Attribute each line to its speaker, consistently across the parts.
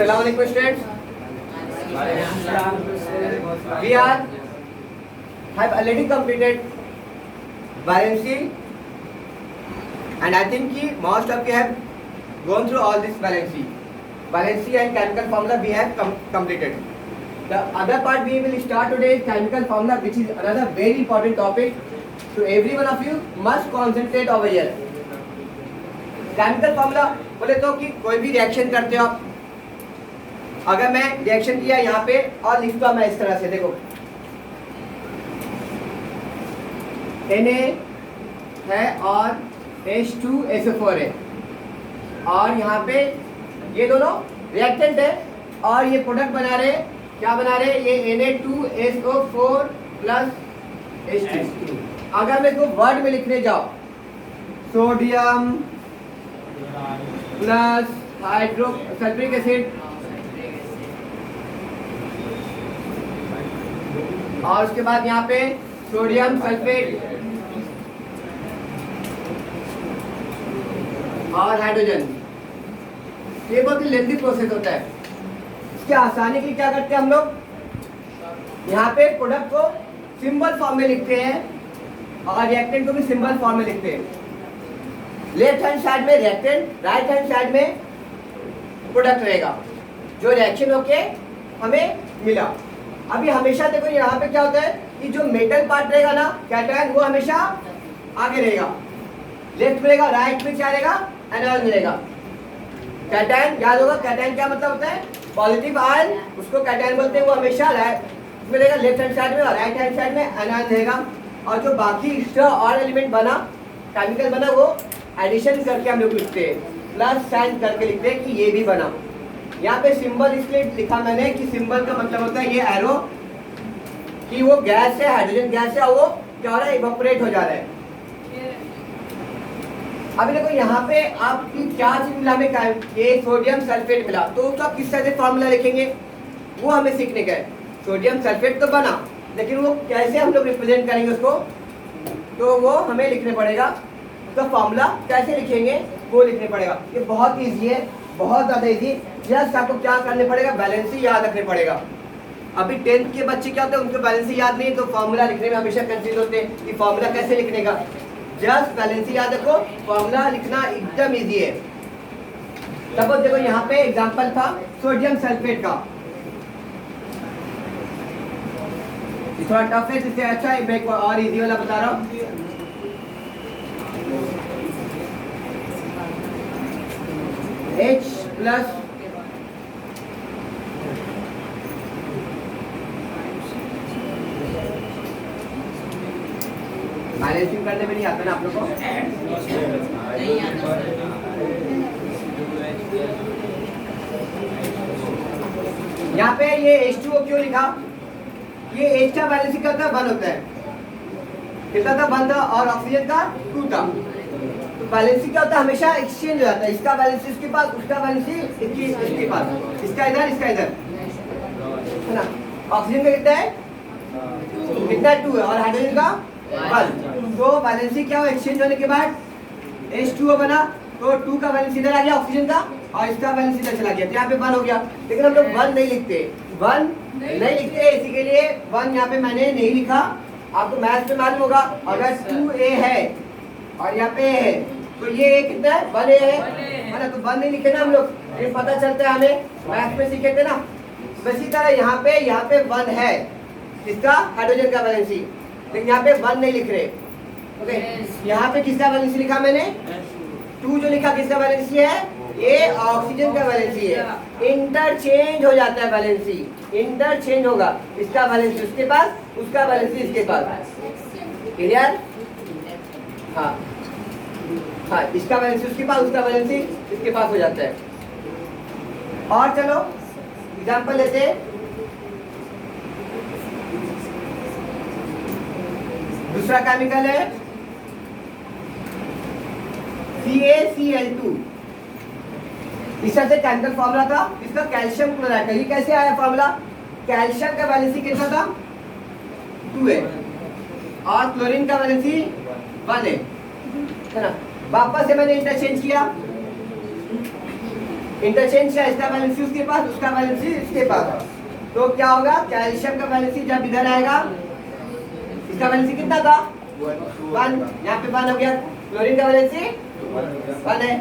Speaker 1: Assalamualaikum students. We have already completed valency, and I think most of you have gone through all this valency and chemical formula we have completed. The other part we will start today is chemical formula, which is another very important topic. So every one of you must concentrate over here. Chemical formula बोले तो कि कोई भी reaction करते हो आप, अगर मैं रिएक्शन किया यहाँ पे और लिखता मैं इस तरह से, देखो Na है और H2SO4 है, और यहाँ पे ये दोनों रिएक्टेंट है और ये प्रोडक्ट बना रहे, क्या बना रहे, ये Na2SO4 प्लस H2। अगर मैं इसको वर्ड में लिखने जाओ, सोडियम प्लस सल्फ्यूरिक एसिड और उसके बाद यहाँ पे सोडियम सल्फेट और हाइड्रोजन। ये बहुत ही लेंथी प्रोसेस होता है। इसके आसानी के लिए क्या करते हैं हम लोग, यहाँ पे प्रोडक्ट को सिंबल फॉर्म में लिखते हैं और रिएक्टेंट को भी सिंबल फॉर्म में लिखते हैं। लेफ्ट हैंड साइड में रिएक्टेंट, राइट हैंड साइड में प्रोडक्ट रहेगा जो रिएक्शन होके हमें मिला। अभी हमेशा देखो यहाँ पे क्या होता है कि जो मेटल पार्ट रहेगा ना, कैटायन, वो हमेशा आगे रहेगा, लेफ्ट में रहेगा, राइट में क्या रहेगा, एनायन रहेगा। कैटायन याद होगा, कैटायन क्या मतलब होता है, पॉजिटिव आयन, उसको कैटायन बोलते हैं। वो हमेशा राइट में रहेगा, लेफ्ट हैंड साइड में, और राइट हैंड साइड में एनायन रहेगा। और जो बाकी एक्स्ट्रा और एलिमेंट बना, केमिकल बना, वो एडिशन करके हम लोग लिखते हैं, प्लस साइन करके लिखते हैं कि ये भी बना। यहाँ पे सिंबल इसलिए लिखा मैंने कि सिंबल का मतलब होता है ये एरो, कि वो गैस है, हाइड्रोजन गैस है, और वो क्या हो रहा है, इवेपोरेट हो जा रहा है। अभी देखो यहाँ पे आपकी क्या चीज मिला, हमें ये सोडियम सल्फेट मिला, तो उसका किस तरह से फॉर्मूला लिखेंगे वो हमें सीखने का है। सोडियम सल्फेट तो बना, लेकिन वो कैसे हम लोग रिप्रेजेंट करेंगे उसको, तो वो हमें लिखने पड़ेगा। उसका फॉर्मूला कैसे लिखेंगे वो लिखने पड़ेगा। ये बहुत ईजी है, बहुत ज़्यादा ईजी। जस्ट आपको क्या करने पड़ेगा, बैलेंसी याद रखने पड़ेगा। अभी 10th के बच्चे क्या होते हैं, उनको बैलेंसी याद नहीं, तो फॉर्मूला लिखने में हमेशा कंफ्यूज होते हैं कि फॉर्मूला कैसे लिखने का। जस्ट बैलेंसी याद रखो, फॉर्मूला लिखना एकदम ईजी है। सपोज देखो यहाँ पे एग्जाम्पल था सोडियम सल्फेट का, थोड़ा टफ है, इससे अच्छा है मैं और इजी वाला बता रहा हूँ। H प्लस बैलेंसिंग करने में नहीं आता ना आप लोग को, यहाँ पे ये H2O क्यों लिखा, ये H का बैलेंसिंग करता है 1 होता है, कितना था 1 था, और ऑक्सीजन का 2 था। तो बैलेंसी क्या होता है, हमेशा एक्सचेंज हो जाता है, इसका बैलेंसी इसके पास, उसका बैलेंसी इसके पास, इसका इधर, इसका इधर, है ना। ऑक्सीजन का कितना है, कितना 2 है, और हाइड्रोजन का 1। तो बैलेंसी क्या हो, एक्सचेंज होने के बाद H2O बना, तो 2 का बैलेंस इधर आ गया ऑक्सीजन का, और इसका बैलेंस इधर चला गया, तो यहाँ पे 1 हो गया। लेकिन हम लोग 1 नहीं लिखते, 1 नहीं लिखते, इसी के लिए 1 यहाँ पे मैंने नहीं लिखा। आपको मैथ्स में मालूम होगा, अगर 2A है और यहाँ पे है, तो ये कितना है, 1A है ना, तो 1 नहीं लिखे ना हम लोग, ये पता चलता है हमें, मैथ्स में सीखे थे ना। इसी तरह यहाँ पे 1 है, इसका हाइड्रोजन का बैलेंसी, लेकिन यहाँ पे 1 नहीं लिख रहे। ओके, यहाँ पे किसका बैलेंसी लिखा मैंने, 2 जो लिखा किसका बैलेंसी है, ये ऑक्सीजन का बैलेंसी है। इंटरचेंज हो जाता है बैलेंसी, इंटरचेंज होगा, इसका बैलेंसी उसके पास, उसका बैलेंसी इसके पास। क्लियर, हाँ हाँ, इसका बैलेंसी उसके पास, उसका बैलेंसी इसके पास हो जाता है। और चलो एग्जांपल लेते हैं, दूसरा केमिकल है CaCl2। इसका से केमिकल फॉर्मूला था, इसका कैल्शियम क्लोराइड का। ये कैसे आया फॉर्मूला, कैल्शियम का बैलेंसी कितना था, 2 है, और क्लोरीन का बैलेंसी 1 है ना। वापस से मैंने इंटरचेंज किया, इंटरचेंज किया, इसका वैलेंसी उसके पास, उसका वैलेंसी इसके पास, तो क्या होगा, कैल्शियम का वैलेंसी जब इधर आएगा, इसका वैलेंसी कितना था 1, यहाँ पे 1 हो गया, क्लोरीन का वैलेंसी 1 है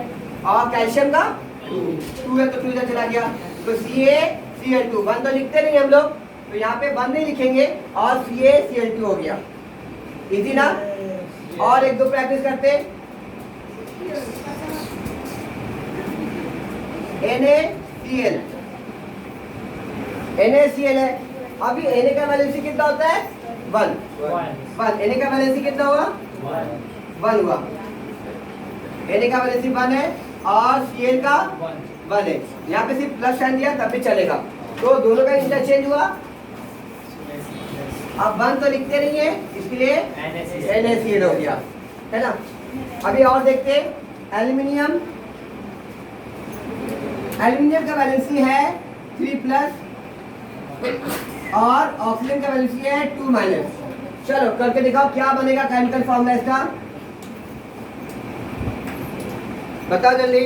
Speaker 1: और कैल्शियम का 2 है, तो 2 इधर चला गया, तो CaCl2 1 तो लिखते नहीं हम लोग, तो यहाँ पे 1 नहीं लिखेंगे और CaCl2 हो गया, इजी ना। और एक दो प्रैक्टिस करते, NaCl है, अभी Na का वैलेंसी कितना होता है 1, Na का वैलेंसी कितना हुआ 1 हुआ, Na का वैलेंसी 1 है और Cl का 1 है, यहाँ पे सिर्फ प्लस साइन दिया तब भी चलेगा, तो दोनों का इंटरचेंज हुआ, अब 1 तो लिखते नहीं है इसलिए NaCl हो गया, है ना। अभी और देखते हैं, एल्यूमिनियम का वैलेंसी है 3+ और ऑक्सीजन का वैलेंसी है 2-। चलो करके दिखाओ क्या बनेगा केमिकल फॉर्मूला इसका, बताओ जल्दी।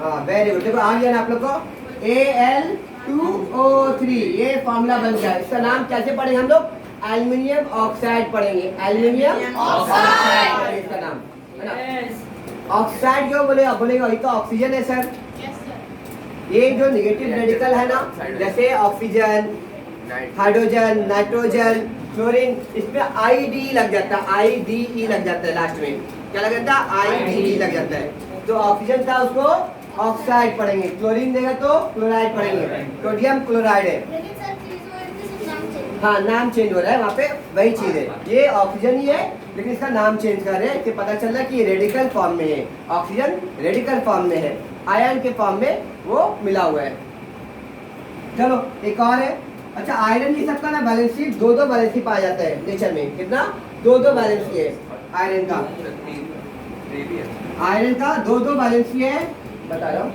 Speaker 1: हाँ वेरी गुड, देखो आ गया ना आप लोग को, Al2O3 ये फॉर्मूला बन गया। इसका नाम कैसे पढ़ेंगे हम लोग, एल्यूमिनियम ऑक्साइड पढ़ेंगे, एल्यूमिनियम ऑक्साइड इसका नाम है ना। ऑक्साइड क्यों बोलेगा, ये तो ऑक्सीजन है सर, ये जो नेगेटिव रेडिकल है ना, जैसे ऑक्सीजन, हाइड्रोजन, नाइट्रोजन, क्लोरीन, इसमें ID लग जाता है, IDE लग जाता है, लास्ट में क्या लग जाता है IDE लग जाता है, तो ऑक्सीजन था उसको ऑक्साइड पढ़ेंगे, क्लोरीन देगा तो क्लोराइड पढ़ेंगे, सोडियम क्लोराइड है। हाँ नाम चेंज हो रहा है वहाँ पे, वही चीज है, ये ऑक्सीजन ही है लेकिन इसका नाम चेंज कर रहे हैं, कि पता चल रहा है कि ये रेडिकल फॉर्म में है, ऑक्सीजन रेडिकल फॉर्म में है, आयरन के फॉर्म में वो मिला हुआ है। चलो एक और है, अच्छा आयरन ये सबका ना वैलेंसी 2-2 वैलेंसी पाया जाता है नेचर में, कितना 2-2 वैलेंसी है आयरन का, आयरन का 2-2 वैलेंसी है, बता रहा हूँ।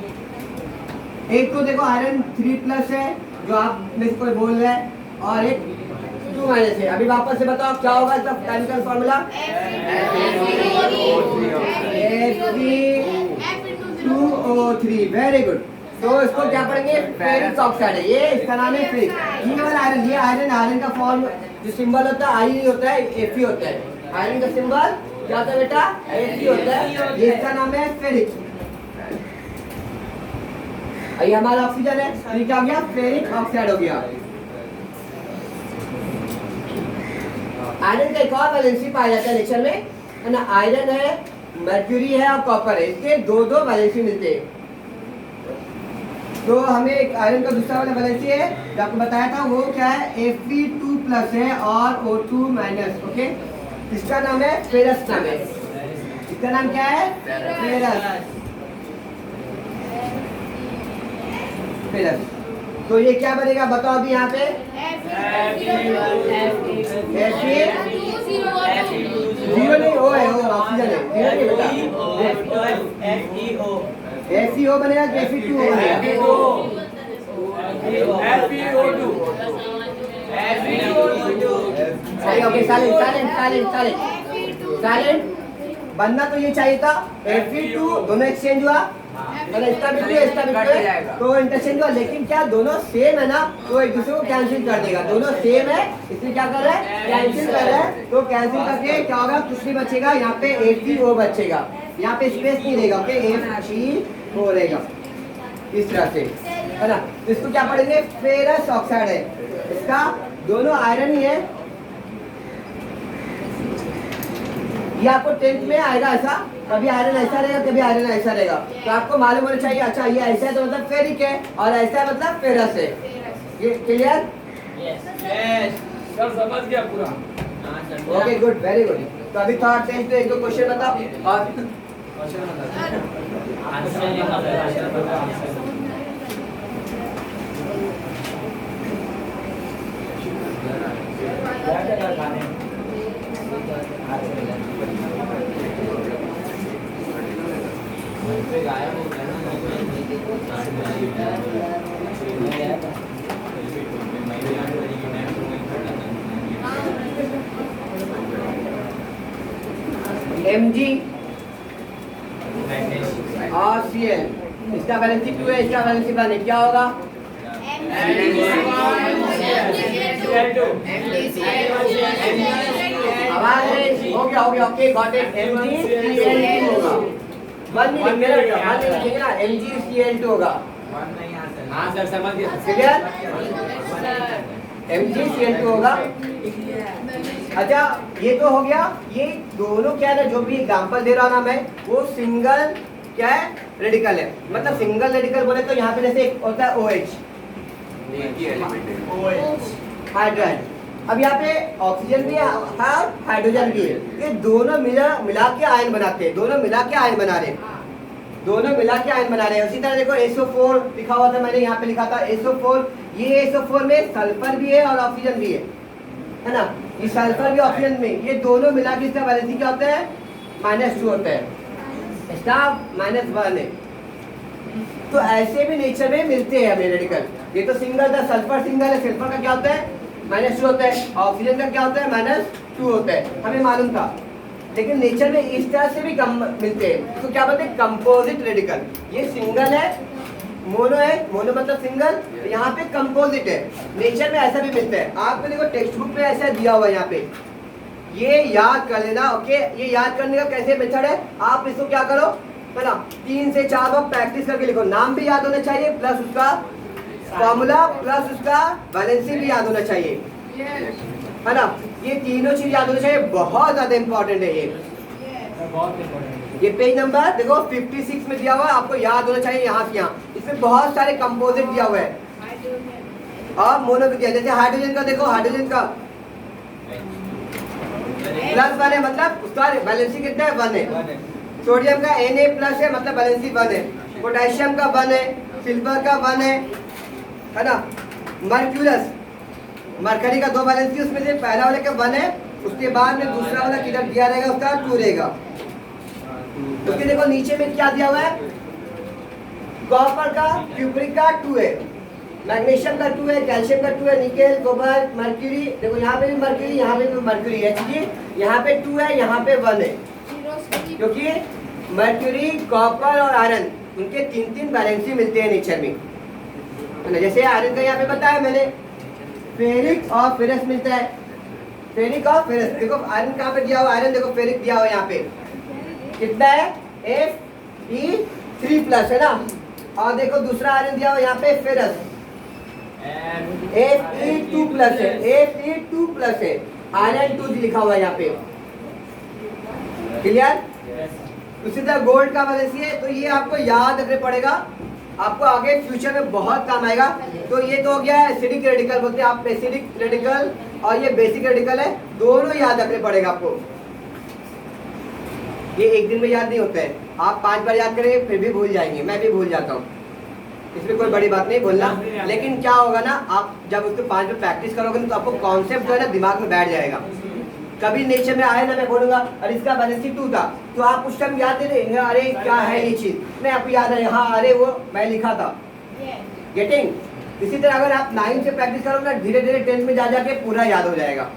Speaker 1: एक तो देखो आयरन 3+ है जो आप में से कोई बोल रहा है, और एक 2- है। अभी वापस से बताओ क्या होगा इसका chemical formula, Fe2O3, very good. तो इसको क्या पढ़ेंगे, फेरिक ऑक्साइड है ये, इसका नाम है फेरिक। ये वाला आयरन, ये आयरन का फॉर्म जो सिंबल होता है आई होता है, Fe होता है, आयरन का सिंबल क्या होता है बेटा, Fe होता है, ये इसका नाम है फेरिक। ये हमारा ऑक्सीजन है, तो क्या हो गया फेरिक ऑक्साइड हो गया। आयरन का एक और वैलेंसी पाया जाता है नेचर में, है ना, आयरन है, मर्क्यूरी है और कॉपर है, इसके 2-2 वैलेंसी मिलते हैं। तो हमें एक आयरन का दूसरा वाला वैलेंसी है जो आपको बताया था, वो क्या है Fe2+ है और O2-। ओके, इसका नाम है फेरस, नाम है इसका नाम क्या है फेरस। तो ये क्या बनेगा बताओ अभी यहाँ पे, जीरो नहीं, ओ है, ओ ऑक्सीजन है, जीरो नहीं बेटा, FeO बनेगा कि Fe2O बनेगा, ओके साइलेंट बनना तो ये चाहिए था, Fe2 दोनों एक्सचेंज हुआ, इसका भी तो इंटरचेंज हुआ, लेकिन क्या दोनों सेम है ना, तो एक दूसरे को कैंसिल कर देगा, दोनों सेम है इसलिए क्या कर रहा है कैंसिल कर रहा है, तो कैंसिल करके क्या होगा, कुछ नहीं बचेगा, यहाँ पे FeO बचेगा, यहाँ पे स्पेस नहीं रहेगा, ओके FeO रहेगा इस तरह से, है ना। इसको क्या पढ़ेंगे, फेरस ऑक्साइड है, इसका दोनों आयरन ही है, ये आपको 10th में आएगा ऐसा, कभी आयरन ऐसा रहेगा कभी आयरन ऐसा रहेगा, तो आपको मालूम होना चाहिए, अच्छा ये ऐसा है तो मतलब फेरिक है और ऐसा है मतलब फेरस है, ये क्लियर,
Speaker 2: सर समझ गया पूरा,
Speaker 1: ओके गुड वेरी गुड। तो अभी थोड़ा 10th पे 1-2 क्वेश्चन बताओ और Mg और Cl, इसका वैलेंसी 2 है, इसका वैलेंसी 1 है, क्या होगा? आवाज हो गया ओके गॉट इट। MgCl2 होगा, 1 नहीं लिखेंगे ना, 1 नहीं लिखेंगे ना, MgCl2 होगा।
Speaker 2: हाँ सर समझ गया।
Speaker 1: क्लियर? MgCl2 होगा। अच्छा ये तो हो गया, ये दोनों क्या है ना, जो भी एग्जांपल दे रहा हूं ना मैं, वो सिंगल क्या है, रेडिकल है। मतलब सिंगल रेडिकल बोले तो यहाँ पे जैसे एक होता है OH, हाइड्रोजन। अब यहाँ पे ऑक्सीजन भी है और हाइड्रोजन भी है, ये दोनों मिला के आयन बनाते हैं, दोनों मिला के आयन बना रहे हैं, दोनों मिला के आयन बना रहे हैं। उसी तरह देखो SO4 लिखा हुआ था, मैंने यहाँ पे लिखा था SO4, ये SO4 में सल्फर भी है और ऑक्सीजन भी है ना, ये सल्फर भी ऑक्सीजन में, ये दोनों मिला के इसका वैलेंसी क्या होता है? -2 होता है, इसका -1 है। तो ऐसे भी नेचर में मिलते हैं हमें रेडिकल। ये तो सिंगल था, सल्फर सिंगल है, सल्फर का क्या होता है? -2 होता है, ऑक्सीजन का क्या होता है? -2 होता है, हमें मालूम था। लेकिन नेचर में इस तरह से भी कम मिलते हैं, तो क्या बोलते हैं? Composite radical. ये सिंगल है, मोनो है, मोनो मतलब सिंगल, तो यहाँ पे कंपोजिट है। नेचर में ऐसा भी मिलता है, आपको देखो टेक्स्ट बुक में ऐसा दिया हुआ है यहाँ पे, ये याद कर लेना। ओके, ये याद करने का कैसे मेथड है, आप इसको क्या करो है ना, 3 से 4 बार प्रैक्टिस करके लिखो। नाम भी याद होना चाहिए, प्लस उसका फॉर्मूला, प्लस उसका वैलेंसी भी याद होना चाहिए, है ना। ये तीनों चीज याद होना चाहिए, बहुत ज्यादा इंपॉर्टेंट है ये।
Speaker 2: बहुत इम्पोर्टेंट।
Speaker 1: ये पेज नंबर देखो 56 में दिया हुआ है, आपको याद होना चाहिए यहाँ से यहाँ। इसमें बहुत सारे कंपोजिट दिया हुआ है और मोनो भी दिया। जैसे हाइड्रोजन का देखो, हाइड्रोजन का +1 है, मतलब उसका वैलेंसी कितना है? 1 है। सोडियम का Na+ है, मतलब वैलेंसी 1 है। पोटेशियम का 1 है, सिल्वर का 1 है ना। मर्क्यूरस, मरकरी का 2 वैलेंसी, उसमें से पहला वाले का 1 है, उसके बाद में दूसरा वाला किधर दिया रहेगा, उसका 2 रहेगा। उसके देखो नीचे में क्या दिया हुआ है, कॉपर का, क्यूप्रिक का 2 है, मैग्नीशियम का 2 है, कैल्शियम का 2 है, निकेल, कोबाल्ट, मर्क्यूरी, देखो यहाँ पे भी मर्क्यूरी, यहाँ पे भी मर्क्यूरी है, यहाँ पे 2 है, यहाँ पे 1 है, क्योंकि मर्क्यूरी, कॉपर और आयरन, उनके 3-3 वैलेंसी मिलते हैं नेचर में। जैसे आयरन का यहाँ पे बताया मैंने, फेरिक और फेरस मिलता है, फेरिक और फेरस। देखो आयरन कहाँ पे दिया हुआ, आयरन देखो फेरिक दिया हुआ यहाँ पे कितना है, Fe3+ है ना। और देखो दूसरा आयरन दिया हुआ यहाँ पे फेरस, Fe2+ है, Fe2+ है, आयरन 2 लिखा हुआ है यहाँ पे। क्लियर? उसी तरह गोल्ड का वैलेंसी है, तो ये आपको याद रखना पड़ेगा, आपको आगे फ्यूचर में बहुत काम आएगा। तो ये तो हो गया एसिडिक रेडिकल, बोलते हैं आप एसिडिक रेडिकल, और ये बेसिक रेडिकल है, दोनों याद रखने पड़ेगा आपको। ये एक दिन में याद नहीं होता है, आप 5 बार याद करेंगे फिर भी भूल जाएंगे, मैं भी भूल जाता हूँ, इसमें कोई बड़ी बात नहीं बोलना। लेकिन क्या होगा ना, आप जब उसको 5 बार प्रैक्टिस करोगे ना, तो आपको कॉन्सेप्ट जो है ना दिमाग में बैठ जाएगा। कभी नेचर में आए ना, मैं बोलूंगा अरे इसका वैलेंसी 2 था, तो आप उस टाइम याद दे रहे, अरे क्या है ये चीज, नहीं आपको याद है, हाँ अरे वो मैं लिखा था। गेटिंग? इसी तरह अगर आप 9 से प्रैक्टिस करोगे ना, धीरे धीरे 10 में जा जाके पूरा याद हो जाएगा।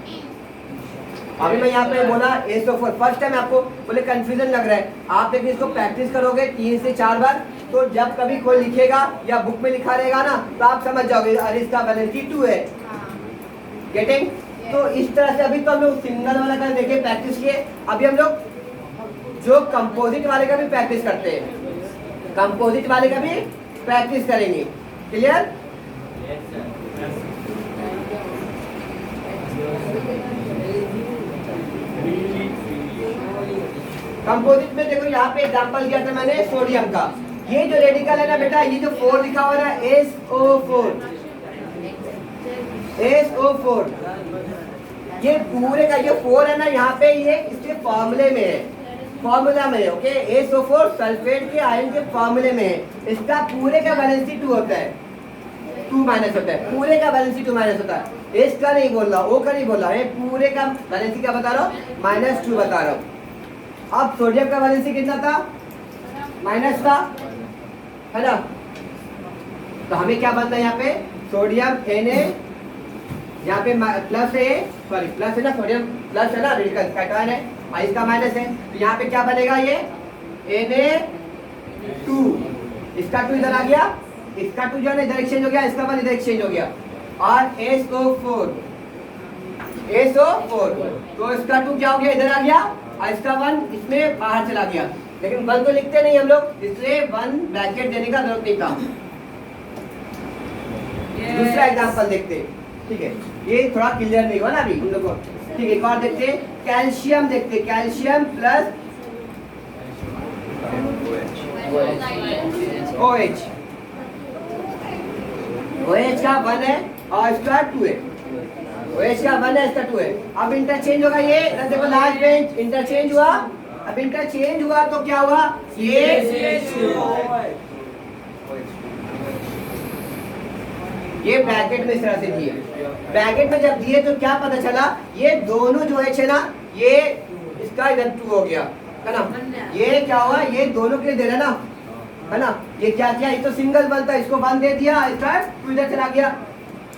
Speaker 1: अभी मैं यहाँ पे बोला SO4, फर्स्ट टाइम आपको बोले कंफ्यूजन लग रहा है, आप लेकिन इसको प्रैक्टिस करोगे 3 से 4 बार, तो जब कभी कोई लिखेगा या बुक में लिखा रहेगा ना, तो आप समझ जाओगे अरे इसका वैलेंसी 2 है। गेटिंग? तो इस तरह से अभी तो हम लोग सिंगल वाला का देखे प्रैक्टिस किए, अभी हम लोग जो कंपोजिट वाले का भी प्रैक्टिस करते हैं, कंपोजिट वाले का भी प्रैक्टिस करेंगे। क्लियर? कंपोजिट में देखो यहाँ पे एग्जांपल दिया था मैंने सोडियम का, ये जो रेडिकल है ना बेटा, ये जो 4 लिखा हुआ है SO4, SO4, ये पूरे का ये 4 है ना यहाँ पे, ये इसके फॉर्मूले में है, फॉर्मूला में है। ओके, SO4 सल्फेट के आयन के फॉर्मूले में है, इसका पूरे का वैलेंसी 2 होता है, 2- होता है, पूरे का वैलेंसी 2- होता है। इसका नहीं बोल रहा, ओ का नहीं बोल रहा है, पूरे का वैलेंसी क्या बता रहा हूँ, -2 बता रहा हूँ। अब सोडियम का वैलेंसी कितना था, माइनस था, है ना। तो हमें क्या बनता है यहाँ पे, सोडियम Na, यहाँ पे प्लस है, सॉरी प्लस है ना, सोडियम प्लस है ना, रेडिकल कैटायन है, और इसका माइनस है, तो यहाँ पे क्या बनेगा, ये Na 2, इसका 2 इधर आ गया, इसका 2 जो है इधर एक्सचेंज हो गया, इसका 1 इधर एक्सचेंज हो गया, और SO4 तो इसका 2 क्या हो गया, इधर आ गया, और इसका 1 इसमें बाहर चला गया, लेकिन 1 तो लिखते नहीं हम लोग, इसलिए 1 ब्रैकेट देने का जरूरत नहीं था। दूसरा एग्जांपल देखते हैं, ठीक है, ये थोड़ा क्लियर नहीं हुआ ना अभी हम लोग को, ठीक है। एक और देखते हैं, कैल्शियम देखते हैं, कैल्शियम प्लस OH, OH का 1 है और इसका 2 है, OH का 1 है, इसका 2 है। अब इंटरचेंज होगा, ये देखो लास्ट बेंच इंटरचेंज हुआ, अब इंटरचेंज हुआ तो क्या हुआ, ये ब्रैकेट में इस तरह से दिए, ब्रैकेट में जब दिए तो क्या पता चला, ये दोनों जो है ना, ये इसका इधर 2 हो गया है ना, ये क्या हुआ, ये दोनों के लिए दे रहा ना, है ना, ये क्या किया, ये तो सिंगल बनता है, इसको 1 दे दिया, इसका 2 इधर चला गया,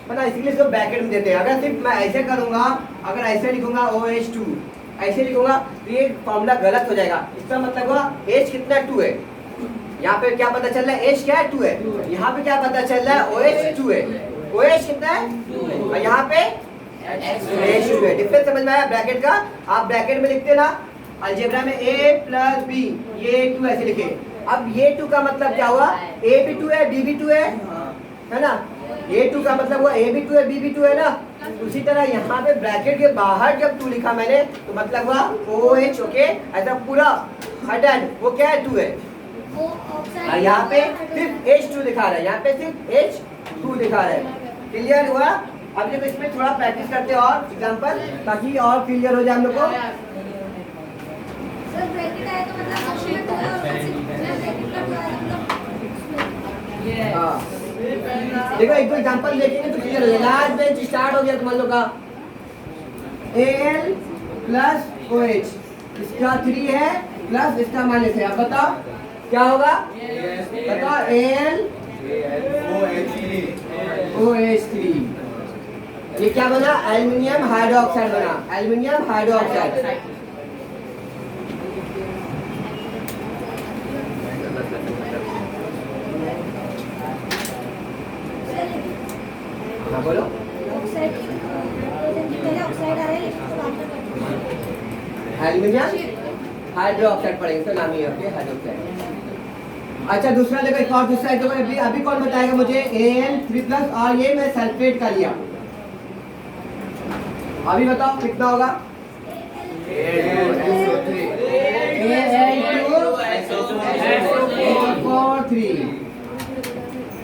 Speaker 1: है ना, इसलिए इसको ब्रैकेट में देते हैं। अगर सिर्फ मैं ऐसे करूंगा, अगर ऐसे लिखूंगा OH2 ऐसे लिखूंगा तो ये फॉर्मूला गलत हो जाएगा, इसका मतलब हुआ H कितना 2 है, यहाँ पे क्या पता चल रहा है, H क्या है 2 है, यहाँ पे क्या पता चल रहा है, OH 2 है, OH कितना है, और यहाँ पे H 2 है। डिफरेंस समझ में आया ब्रैकेट का, आप ब्रैकेट में लिखते ना अलजेब्रा में A प्लस B, ये 2 ऐसे लिखे, अब ये 2 का मतलब क्या हुआ, A भी 2 है, B भी 2 है ना, ये 2 का मतलब हुआ A भी 2 है, B भी 2 है ना, उसी तरह यहाँ पे ब्रैकेट के बाहर जब 2 लिखा मैंने तो मतलब हुआ OH, ओके, ऐसा पूरा हटन वो क्या है 2 है, और यहाँ पे सिर्फ H2 दिखा रहा है, यहाँ पे सिर्फ H2 दिखा रहा है। क्लियर हुआ? अब देखो इसमें थोड़ा प्रैक्टिस करते हैं और एग्जांपल, ताकि और क्लियर हो जाए हम लोग को।
Speaker 3: सर ब्रैकेट आया तो मतलब ऑप्शन में पूरा ब्रैकेट का पूरा मतलब
Speaker 1: हाँ देखो एक दो एग्जांपल देखेंगे तो क्लियर हो जाएगा। लास्ट बेंच स्टार्ट हो गया तुम लोग का, Al प्लस OH, इसका 3 है प्लस इसका माइनस है, अब बताओ क्या होगा, बताओ Al OH3, ये क्या बना, एल्युमिनियम हाइड्रोक्साइड बना, एल्युमिनियम हाइड्रोक्साइड। हाँ बोलो,
Speaker 3: ऑक्साइड पहले ऑक्साइड आ रहा है इसको बाद में
Speaker 1: एल्युमिनियम हाइड्रोक्साइड पढ़ेंगे, तो नाम ही है हाइड्रोक्साइड। अच्छा दूसरा देखो, एक और दूसरा देखो, अभी कौन बताएगा मुझे, Al3+ और ये मैं सल्फेट का लिया, अभी बताओ कितना होगा, Al2O4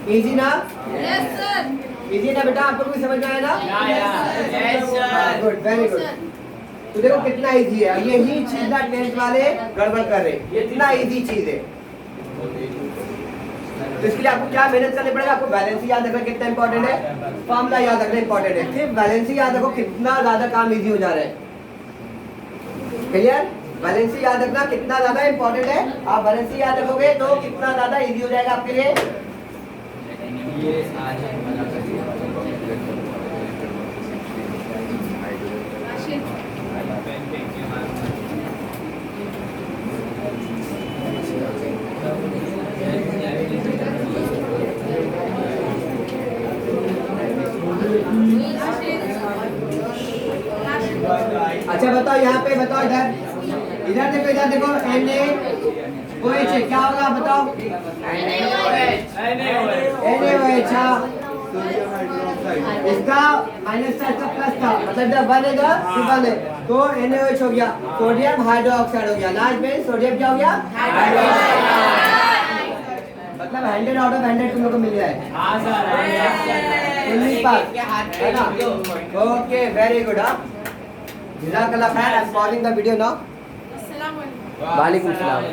Speaker 1: इजी ना,
Speaker 3: यस सर
Speaker 1: इजी ना बेटा, आपको भी समझ में आया ना, गुड वेरी गुड। तो देखो कितना इजी है, यही चीज ना 10th वाले गड़बड़ कर रहे हैं, इतना इजी चीज है। तो इसके लिए आपको क्या मेहनत करनी पड़ेगा, आपको बैलेंस याद रखना कितना इंपॉर्टेंट है, फॉर्मूला याद रखना इंपॉर्टेंट है, सिर्फ बैलेंस याद रखो कितना ज्यादा काम इजी हो जा रहा है। क्लियर? बैलेंस याद रखना कितना ज्यादा इंपॉर्टेंट है, आप बैलेंस याद रखोगे तो कितना ज्यादा इजी हो जाएगा आपके लिए। अच्छा बताओ यहाँ पे, बताओ इधर, इधर देखो, इधर देखो, NaOH क्या होगा बताओ, NaOH, इसका माइनस था, इसका प्लस था, मतलब जब बनेगा ट्रिपल है तो NaOH हो गया, सोडियम हाइड्रोक्साइड हो गया। लास्ट में सोडियम क्या हो गया, मतलब 100 आउट ऑफ 100 तुम लोग को मिल गया है।
Speaker 2: हाँ सर,
Speaker 1: ओके वेरी गुड। जज़ाकल्लाह खैर, I am pausing the video now.
Speaker 3: अस्सलाम वालेकुम।
Speaker 1: वालेकुम सलाम।